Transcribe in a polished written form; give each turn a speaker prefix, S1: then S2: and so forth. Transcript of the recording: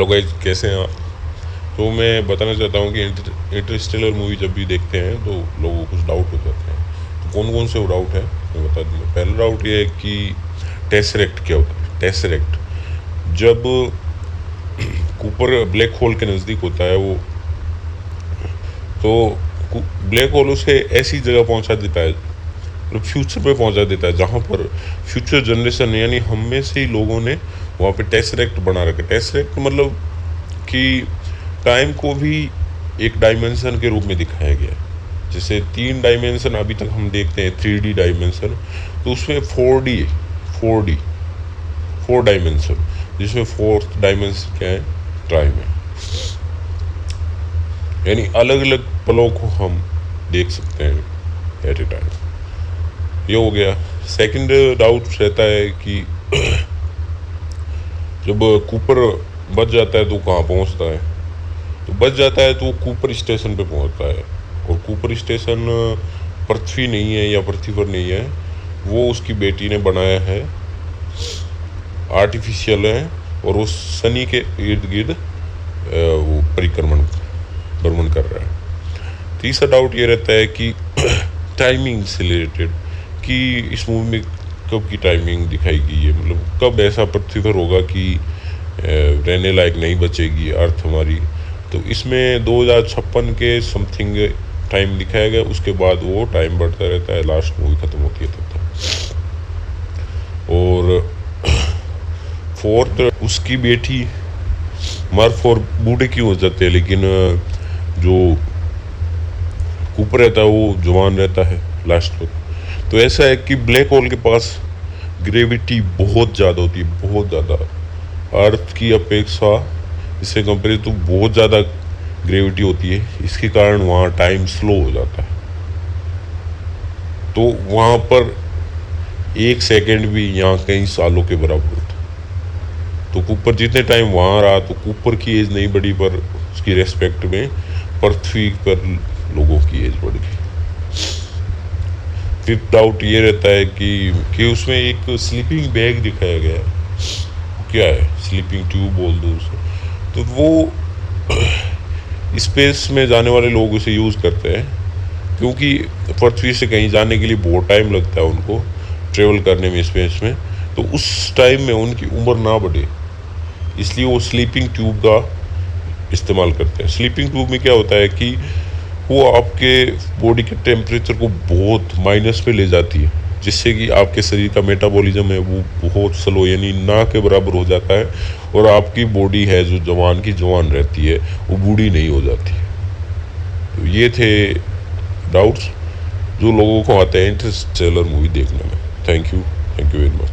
S1: Hello guys, कैसे हैं आप। तो मैं बताना चाहता हूँ कि इंटरस्टेलर मूवी जब भी देखते हैं तो लोगों को कुछ डाउट हो जाते हैं। तो कौन कौन से वो डाउट है मैं बता दूँगा। पहला डाउट ये है कि टेसरेक्ट क्या होता है। टेसरेक्ट जब कूपर ब्लैक होल के नज़दीक होता है वो, तो ब्लैक होल उसे ऐसी जगह पहुंचा देता है, मतलब फ्यूचर पे पहुंचा देता है जहां पर फ्यूचर जनरेशन यानी हम में से ही लोगों ने वहाँ पे टेसरेक्ट बना रखा है। टेसरेक्ट मतलब कि टाइम को भी एक डायमेंशन के रूप में दिखाया गया है। जैसे 3 डायमेंशन अभी तक हम देखते हैं, 3D डायमेंशन, तो उसमें 4 डायमेंशन, जिसमें फोर्थ डायमेंशन क्या है, टाइम है। यानी अलग अलग पलों को हम देख सकते हैं एट ए टाइम। ये हो गया। सेकंड डाउट रहता है कि जब कूपर बच जाता है तो कहाँ पहुँचता है। तो बच जाता है तो वो कूपर स्टेशन पे पहुँचता है, और कूपर स्टेशन पृथ्वी नहीं है या पृथ्वी पर नहीं है, वो उसकी बेटी ने बनाया है, आर्टिफिशियल है, और वो शनि के इर्द गिर्द वो भ्रमण कर रहा है। तीसरा डाउट ये रहता है कि टाइमिंग से रिलेटेड, कि इस मूवी में कब की टाइमिंग दिखाई गई है, मतलब कब ऐसा पृथ्वी पर होगा कि रहने लायक नहीं बचेगी अर्थ हमारी। तो इसमें 2056 के समथिंग टाइम दिखाया गया, उसके बाद वो टाइम बढ़ता रहता है, लास्ट मूवी ख़त्म होती है तब तक। और फोर्थ, उसकी बेटी मर्फ और बूढ़े क्यों हो जाते हैं, लेकिन जो कूपर रहता है वो जवान रहता है लास्ट तक। तो ऐसा है कि ब्लैक होल के पास ग्रेविटी बहुत ज़्यादा होती है, बहुत ज़्यादा, अर्थ की अपेक्षा इससे कंपेयर तो बहुत ज़्यादा ग्रेविटी होती है। इसके कारण वहाँ टाइम स्लो हो जाता है। तो वहाँ पर 1 सेकेंड भी यहाँ कई सालों के बराबर होता है। तो कूपर जितने टाइम वहाँ रहा तो कूपर की एज नहीं बढ़ी, पर उसकी रेस्पेक्ट में पृथ्वी पर लोगों की एज बढ़ गई। फिफ्थ डाउट ये रहता है कि उसमें एक स्लीपिंग बैग दिखाया गया है। क्या है, स्लीपिंग ट्यूब बोल दो उसे। तो वो स्पेस में जाने वाले लोग उसे यूज़ करते हैं, क्योंकि पृथ्वी से कहीं जाने के लिए बहुत टाइम लगता है उनको ट्रेवल करने में स्पेस में। तो उस टाइम में उनकी उम्र ना बढ़े, इसलिए वो स्लीपिंग ट्यूब का इस्तेमाल करते हैं। स्लीपिंग ट्यूब में क्या होता है कि वो आपके बॉडी के टेम्परेचर को बहुत माइनस पे ले जाती है, जिससे कि आपके शरीर का मेटाबॉलिज्म है वो बहुत स्लो यानी ना के बराबर हो जाता है, और आपकी बॉडी है जो जवान की जवान रहती है, वो बूढ़ी नहीं हो जाती। तो ये थे डाउट्स जो लोगों को आते हैं इंटरस्टेलर मूवी देखने में। Thank you very much.